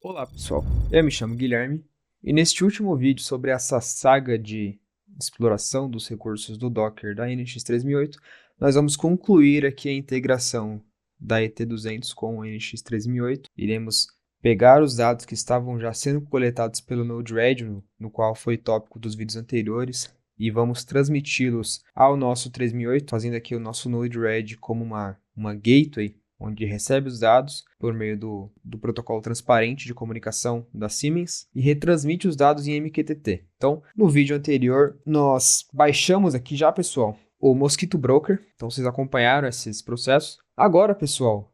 Olá pessoal, eu me chamo Guilherme e neste último vídeo sobre essa saga de exploração dos recursos do Docker da NX 3008, nós vamos concluir aqui a integração da ET200 com o NX 3008. Iremos pegar os dados que estavam já sendo coletados pelo Node-RED, no qual foi tópico dos vídeos anteriores, e vamos transmiti-los ao nosso 3008, fazendo aqui o nosso Node-RED como uma gateway, onde recebe os dados por meio do protocolo transparente de comunicação da Siemens e retransmite os dados em MQTT. Então, no vídeo anterior, nós baixamos aqui já, pessoal, o Mosquito Broker. Então, vocês acompanharam esses processos. Agora, pessoal,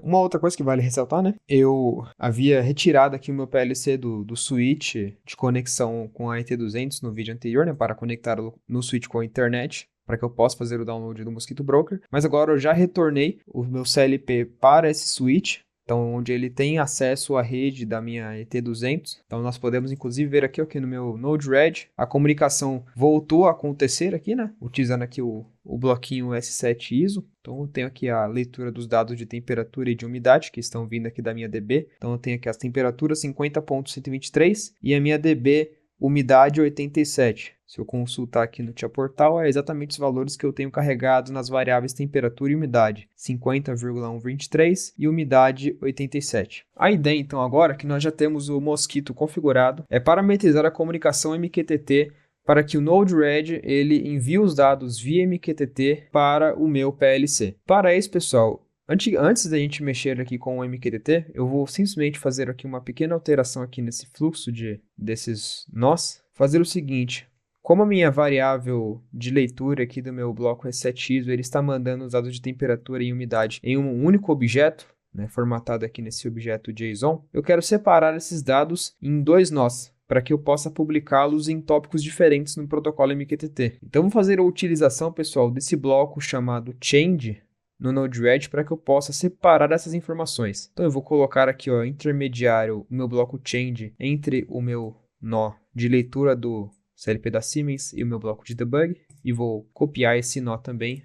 uma outra coisa que vale ressaltar, né? Eu havia retirado aqui o meu PLC do switch de conexão com a ET200 no vídeo anterior, né? Para conectar no switch com a internet, para que eu possa fazer o download do Mosquito Broker. Mas agora eu já retornei o meu CLP para esse switch, então onde ele tem acesso à rede da minha ET200. Então nós podemos inclusive ver aqui no meu Node-RED, a comunicação voltou a acontecer aqui, né? Utilizando aqui o bloquinho S7 ISO. Então eu tenho aqui a leitura dos dados de temperatura e de umidade que estão vindo aqui da minha DB. Então eu tenho aqui as temperaturas 50.123 e a minha DB umidade 87. Se eu consultar aqui no Tia Portal, é exatamente os valores que eu tenho carregados nas variáveis temperatura e umidade, 50,123 e umidade 87. A ideia então agora é que nós já temos o Mosquito configurado, é parametrizar a comunicação MQTT para que o Node-RED ele envie os dados via MQTT para o meu PLC. Para isso, pessoal, antes da gente mexer aqui com o MQTT, eu vou simplesmente fazer aqui uma pequena alteração aqui nesse fluxo desses nós. Fazer o seguinte, como a minha variável de leitura aqui do meu bloco S7ISO, ele está mandando os dados de temperatura e umidade em um único objeto, né, formatado aqui nesse objeto JSON, eu quero separar esses dados em dois nós, para que eu possa publicá-los em tópicos diferentes no protocolo MQTT. Então, vou fazer a utilização, pessoal, desse bloco chamado change, no Node-RED para que eu possa separar essas informações. Então eu vou colocar aqui, ó, intermediário, o meu bloco change entre o meu nó de leitura do CLP da Siemens e o meu bloco de debug, e vou copiar esse nó também,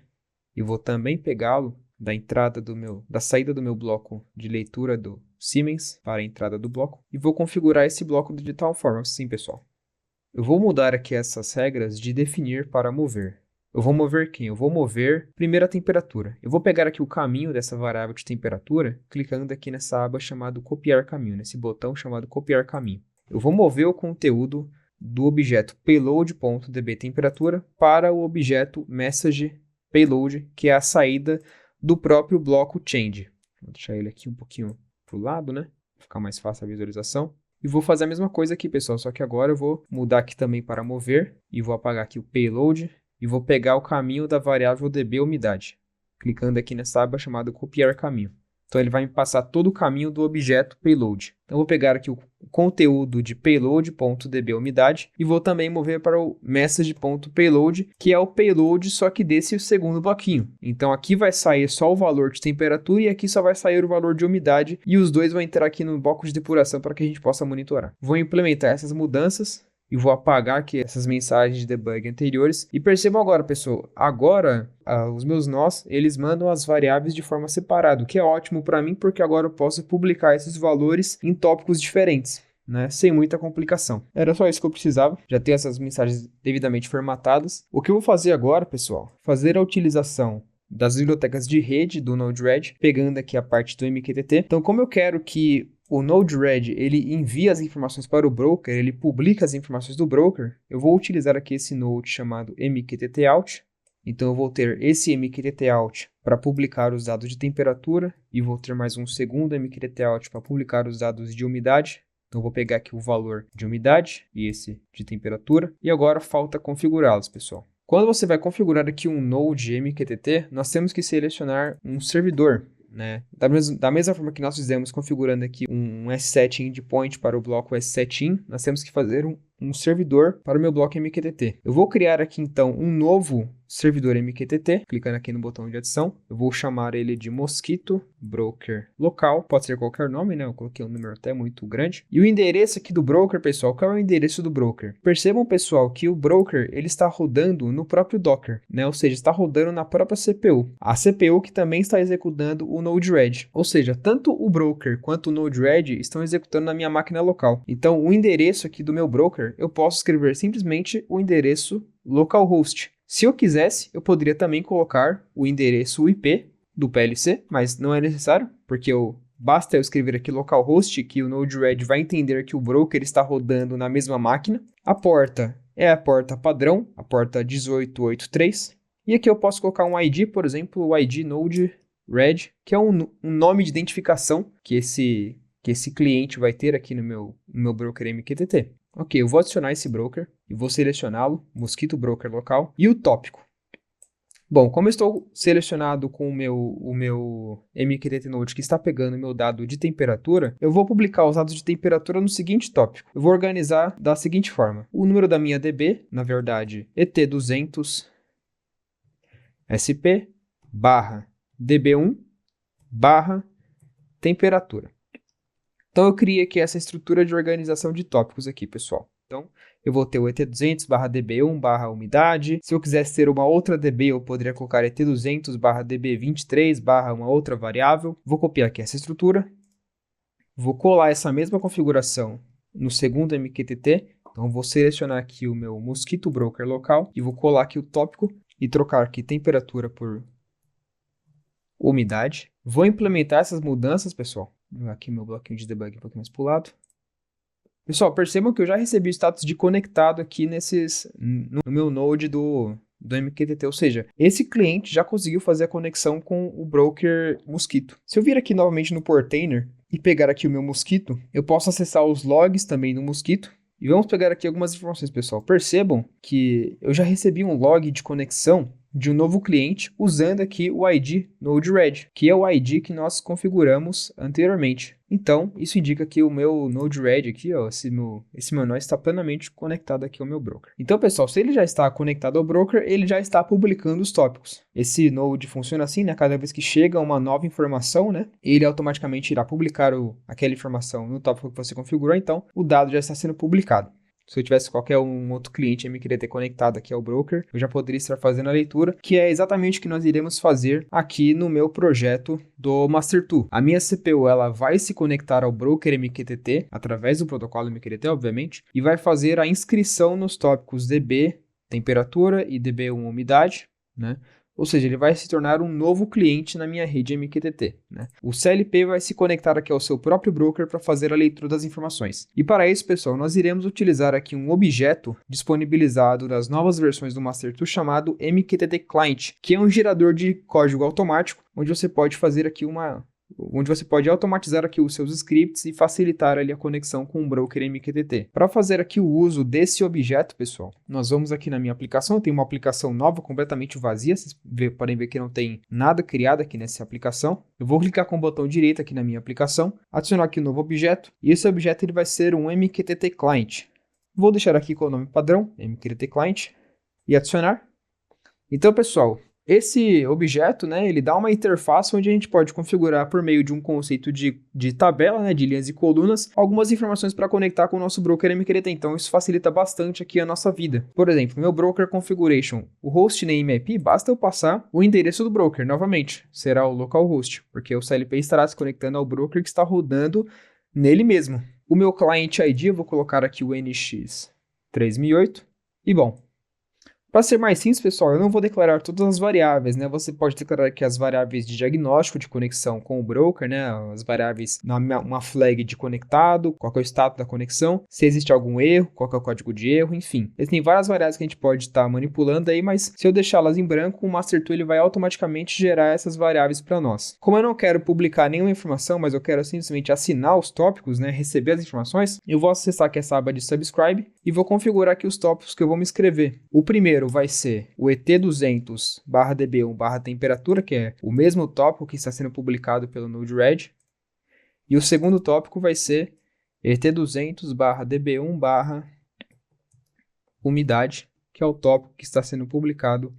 e vou também pegá-lo da saída do meu bloco de leitura do Siemens para a entrada do bloco, e vou configurar esse bloco de tal forma, assim, pessoal. Eu vou mudar aqui essas regras de definir para mover. Eu vou mover quem? Eu vou mover primeiro a temperatura. Eu vou pegar aqui o caminho dessa variável de temperatura, clicando aqui nessa aba chamada copiar caminho, nesse botão chamado copiar caminho. Eu vou mover o conteúdo do objeto payload.dbTemperatura para o objeto message_payload, que é a saída do próprio bloco change. Vou deixar ele aqui um pouquinho para o lado, né? Para ficar mais fácil a visualização. E vou fazer a mesma coisa aqui, pessoal, só que agora eu vou mudar aqui também para mover, e vou apagar aqui o payload, e vou pegar o caminho da variável dbUmidade, clicando aqui nessa aba chamada copiar caminho. Então ele vai me passar todo o caminho do objeto payload. Então eu vou pegar aqui o conteúdo de payload.dbUmidade e vou também mover para o message.payload, que é o payload só que desse segundo bloquinho. Então aqui vai sair só o valor de temperatura e aqui só vai sair o valor de umidade, e os dois vão entrar aqui no bloco de depuração para que a gente possa monitorar. Vou implementar essas mudanças e vou apagar aqui essas mensagens de debug anteriores. E percebam agora, pessoal, agora os meus nós, eles mandam as variáveis de forma separada, o que é ótimo para mim, porque agora eu posso publicar esses valores em tópicos diferentes, né, sem muita complicação. Era só isso que eu precisava, já tenho essas mensagens devidamente formatadas. O que eu vou fazer agora, pessoal, fazer a utilização das bibliotecas de rede do Node-RED, pegando aqui a parte do MQTT. Então, como eu quero que o Node-RED ele envia as informações para o broker, ele publica as informações do broker, eu vou utilizar aqui esse node chamado MQTT_out. Então eu vou ter esse MQTT_out para publicar os dados de temperatura, e vou ter mais um segundo MQTT_out para publicar os dados de umidade. Então eu vou pegar aqui o valor de umidade e esse de temperatura, e agora falta configurá-los, pessoal. Quando você vai configurar aqui um node MQTT, nós temos que selecionar um servidor, né? Da mesma forma que nós fizemos configurando aqui um S7 endpoint para o bloco S7in, nós temos que fazer um um servidor para o meu bloco MQTT. Eu vou criar aqui então um novo servidor MQTT, clicando aqui no botão de adição. Eu vou chamar ele de Mosquito Broker Local, pode ser qualquer nome, né? Eu coloquei um número até muito grande. E o endereço aqui do broker, pessoal, qual é o endereço do broker? Percebam, pessoal, que o broker ele está rodando no próprio Docker, né? Ou seja, está rodando na própria CPU. A CPU que também está executando o Node-RED. Ou seja, tanto o broker quanto o Node-RED estão executando na minha máquina local. Então, o endereço aqui do meu broker, eu posso escrever simplesmente o endereço localhost. Se eu quisesse, eu poderia também colocar o endereço IP do PLC, mas não é necessário, porque basta eu escrever aqui localhost, que o Node-RED vai entender que o broker está rodando na mesma máquina. A porta é a porta padrão, a porta 1883. E aqui eu posso colocar um ID, por exemplo, o ID Node-RED, que é um nome de identificação que esse cliente vai ter aqui no meu broker MQTT. Ok, eu vou adicionar esse broker e vou selecioná-lo, Mosquito Broker Local, e o tópico. Bom, como eu estou selecionado com o meu MQTT Node que está pegando o meu dado de temperatura, eu vou publicar os dados de temperatura no seguinte tópico. Eu vou organizar da seguinte forma. O número da minha DB, na verdade, ET200 SP barra DB1 barra temperatura. Então, eu criei aqui essa estrutura de organização de tópicos aqui, pessoal. Então, eu vou ter o ET200 barra DB1 barra umidade. Se eu quisesse ter uma outra DB, eu poderia colocar ET200 barra DB23 barra uma outra variável. Vou copiar aqui essa estrutura. Vou colar essa mesma configuração no segundo MQTT. Então, vou selecionar aqui o meu Mosquito Broker local e vou colar aqui o tópico e trocar aqui temperatura por umidade. Vou implementar essas mudanças, pessoal. Aqui meu bloquinho de debug um pouquinho mais para o lado. Pessoal, percebam que eu já recebi o status de conectado aqui no meu node do MQTT, ou seja, esse cliente já conseguiu fazer a conexão com o broker Mosquito. Se eu vir aqui novamente no Portainer e pegar aqui o meu Mosquito, eu posso acessar os logs também no Mosquito. E vamos pegar aqui algumas informações, pessoal. Percebam que eu já recebi um log de conexão de um novo cliente usando aqui o ID Node-RED, que é o ID que nós configuramos anteriormente. Então, isso indica que o meu Node-RED aqui, ó, esse meu nó está plenamente conectado aqui ao meu broker. Então, pessoal, se ele já está conectado ao broker, ele já está publicando os tópicos. Esse Node funciona assim, né? Cada vez que chega uma nova informação, né? Ele automaticamente irá publicar aquela informação no tópico que você configurou, então o dado já está sendo publicado. Se eu tivesse qualquer outro cliente MQTT conectado aqui ao broker, eu já poderia estar fazendo a leitura, que é exatamente o que nós iremos fazer aqui no meu projeto do Master2. A minha CPU ela vai se conectar ao broker MQTT, através do protocolo MQTT, obviamente, e vai fazer a inscrição nos tópicos DB, temperatura, e DB1, umidade, né? Ou seja, ele vai se tornar um novo cliente na minha rede MQTT, né? O CLP vai se conectar aqui ao seu próprio broker para fazer a leitura das informações. E para isso, pessoal, nós iremos utilizar aqui um objeto disponibilizado nas novas versões do Master2 chamado MQTT Client, que é um gerador de código automático, onde você pode fazer aqui onde você pode automatizar aqui os seus scripts e facilitar ali a conexão com o broker MQTT. Para fazer aqui o uso desse objeto, pessoal, nós vamos aqui na minha aplicação, eu tenho uma aplicação nova, completamente vazia, vocês podem ver que não tem nada criado aqui nessa aplicação. Eu vou clicar com o botão direito aqui na minha aplicação, adicionar aqui um novo objeto, e esse objeto ele vai ser um MQTT Client. Vou deixar aqui com o nome padrão, MQTT Client, e adicionar. Então, pessoal, esse objeto, né, ele dá uma interface onde a gente pode configurar por meio de um conceito de tabela, né, de linhas e colunas, algumas informações para conectar com o nosso broker MQTT. Então, isso facilita bastante aqui a nossa vida. Por exemplo, meu broker configuration, o hostname IP, basta eu passar o endereço do broker novamente. Será o localhost, porque o CLP estará se conectando ao broker que está rodando nele mesmo. O meu client ID, eu vou colocar aqui o NX3008. E bom, para ser mais simples, pessoal, eu não vou declarar todas as variáveis, né? Você pode declarar aqui as variáveis de diagnóstico de conexão com o broker, né? As variáveis uma flag de conectado, qual é o status da conexão, se existe algum erro, qual é o código de erro, enfim. Existem várias variáveis que a gente pode estar manipulando aí, mas se eu deixá-las em branco, o Master2 ele vai automaticamente gerar essas variáveis para nós. Como eu não quero publicar nenhuma informação, mas eu quero simplesmente assinar os tópicos, né? Receber as informações, eu vou acessar aqui essa aba de subscribe e vou configurar aqui os tópicos que eu vou me inscrever. O primeiro vai ser o ET200 barra DB1 barra temperatura, que é o mesmo tópico que está sendo publicado pelo Node-RED. E o segundo tópico vai ser ET200 barra DB1 barra umidade, que é o tópico que está sendo publicado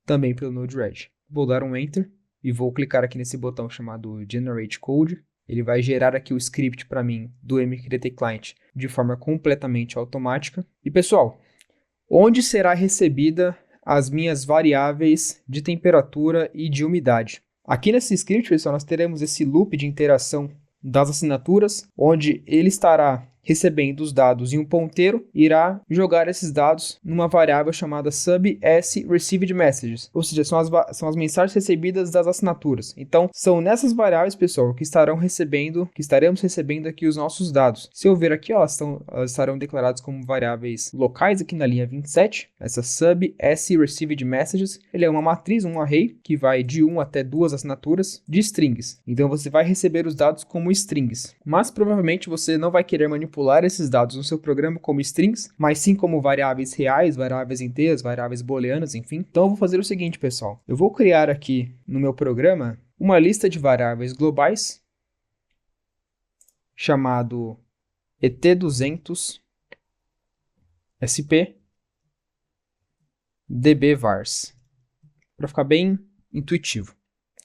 também pelo Node-RED. Vou dar um Enter e vou clicar aqui nesse botão chamado Generate Code. Ele vai gerar aqui o script para mim do MQTT Client de forma completamente automática. E pessoal, onde será recebida as minhas variáveis de temperatura e de umidade? Aqui nesse script, pessoal, nós teremos esse loop de interação das assinaturas, onde ele estará recebendo os dados em um ponteiro, irá jogar esses dados numa variável chamada sub_s_received_messages, ou seja, são as mensagens recebidas das assinaturas. Então, são nessas variáveis, pessoal, que estaremos recebendo aqui os nossos dados. Se eu ver aqui, ó, elas estarão declaradas como variáveis locais aqui na linha 27, essa sub_s_received_messages, ele é uma matriz, um array, que vai de 1 até 2 assinaturas de strings. Então, você vai receber os dados como strings, mas provavelmente você não vai querer manipular esses dados no seu programa como strings, mas sim como variáveis reais, variáveis inteiras, variáveis booleanas, enfim. Então eu vou fazer o seguinte, pessoal. Eu vou criar aqui no meu programa uma lista de variáveis globais chamado et200 sp dbvars, para ficar bem intuitivo.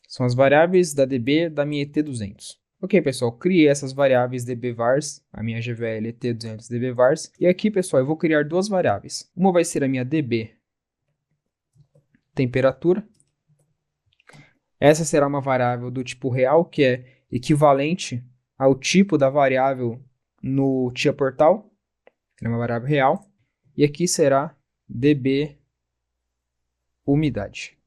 São as variáveis da DB da minha ET200. Ok, pessoal, criei essas variáveis dbvars, a minha GVL ET200 dbvars, e aqui, pessoal, eu vou criar duas variáveis. Uma vai ser a minha db temperatura. Essa será uma variável do tipo real, que é equivalente ao tipo da variável no tia portal, que é uma variável real. E aqui será db umidade.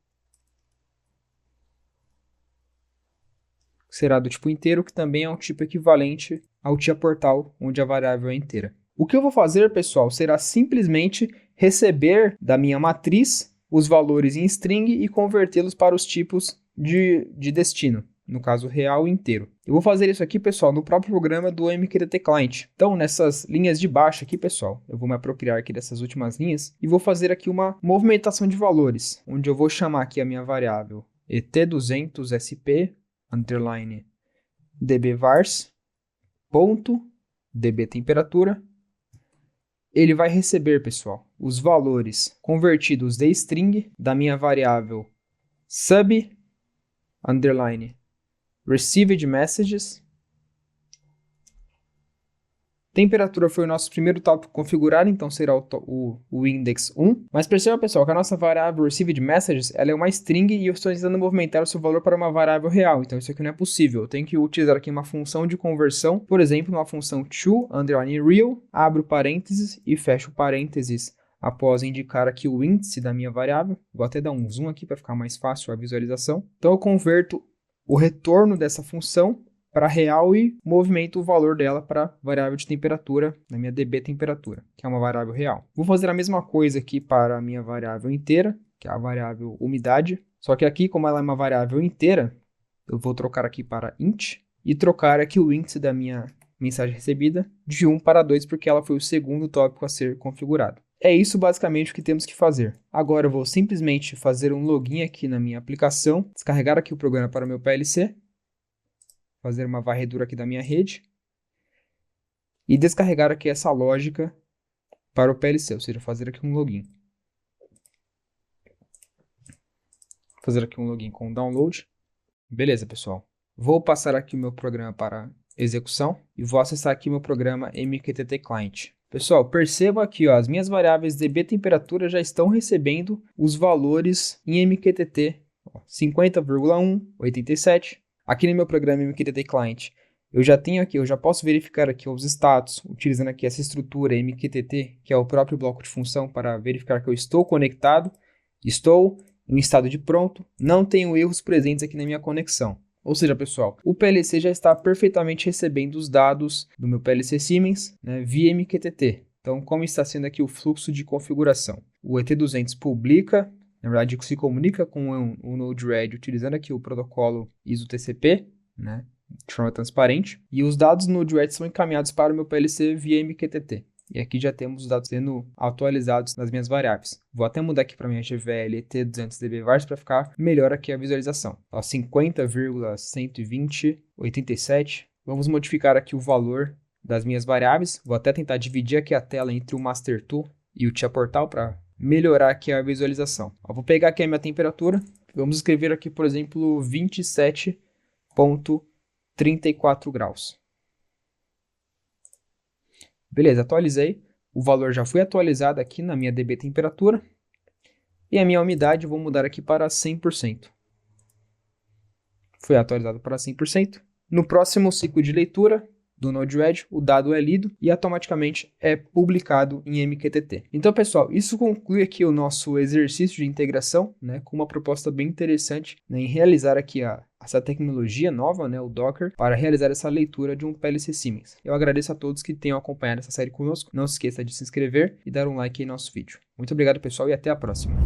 Será do tipo inteiro, que também é um tipo equivalente ao tia portal, onde a variável é inteira. O que eu vou fazer, pessoal, será simplesmente receber da minha matriz os valores em string e convertê-los para os tipos de destino, no caso real e inteiro. Eu vou fazer isso aqui, pessoal, no próprio programa do MQTT Client. Então, nessas linhas de baixo aqui, pessoal, eu vou me apropriar aqui dessas últimas linhas e vou fazer aqui uma movimentação de valores, onde eu vou chamar aqui a minha variável et200sp underline dbvars ponto db temperatura. Ele vai receber, pessoal, os valores convertidos de string da minha variável sub underline received messages. Temperatura foi o nosso primeiro tópico configurado, então será o index 1. Mas perceba, pessoal, que a nossa variável received messages ela é uma string e eu estou tentando movimentar o seu valor para uma variável real. Então isso aqui não é possível. Eu tenho que utilizar aqui uma função de conversão, por exemplo, uma função to underline real, abro parênteses e fecho parênteses após indicar aqui o índice da minha variável. Vou até dar um zoom aqui para ficar mais fácil a visualização. Então eu converto o retorno dessa função para real e movimento o valor dela para variável de temperatura, na minha db temperatura, que é uma variável real. Vou fazer a mesma coisa aqui para a minha variável inteira, que é a variável umidade, só que aqui, como ela é uma variável inteira, eu vou trocar aqui para int e trocar aqui o índice da minha mensagem recebida de 1 para 2, porque ela foi o segundo tópico a ser configurado. É isso basicamente o que temos que fazer. Agora eu vou simplesmente fazer um login aqui na minha aplicação, descarregar aqui o programa para o meu PLC, fazer uma varredura aqui da minha rede e descarregar aqui essa lógica para o PLC, ou seja, fazer aqui um login. Fazer aqui um login com download. Beleza, pessoal. Vou passar aqui o meu programa para execução e vou acessar aqui o meu programa MQTT Client. Pessoal, perceba aqui, ó, as minhas variáveis db temperatura já estão recebendo os valores em MQTT 50,1, 87. Aqui no meu programa MQTT Client, eu já posso verificar aqui os status, utilizando aqui essa estrutura MQTT, que é o próprio bloco de função, para verificar que eu estou conectado, estou em estado de pronto, não tenho erros presentes aqui na minha conexão. Ou seja, pessoal, o PLC já está perfeitamente recebendo os dados do meu PLC Siemens, né, via MQTT. Então, como está sendo aqui o fluxo de configuração? O ET200 publica, na verdade, se comunica com o Node-RED utilizando aqui o protocolo ISO-TCP, né, de forma transparente, e os dados do Node-RED são encaminhados para o meu PLC via MQTT. E aqui já temos os dados sendo atualizados nas minhas variáveis. Vou até mudar aqui para minha GVL ET200dbvars para ficar melhor aqui a visualização. 50,120,87. Vamos modificar aqui o valor das minhas variáveis. Vou até tentar dividir aqui a tela entre o master tool e o Tia Portal para melhorar aqui a visualização. Ó, vou pegar aqui a minha temperatura, vamos escrever aqui, por exemplo, 27,34 graus. Beleza, atualizei. O valor já foi atualizado aqui na minha DB temperatura. E a minha umidade vou mudar aqui para 100%. Foi atualizado para 100%. No próximo ciclo de leitura do Node-RED, o dado é lido e automaticamente é publicado em MQTT. Então, pessoal, isso conclui aqui o nosso exercício de integração, né, com uma proposta bem interessante, né, em realizar aqui essa tecnologia nova, né, o Docker, para realizar essa leitura de um PLC Siemens. Eu agradeço a todos que tenham acompanhado essa série conosco. Não se esqueça de se inscrever e dar um like em nosso vídeo. Muito obrigado, pessoal, e até a próxima.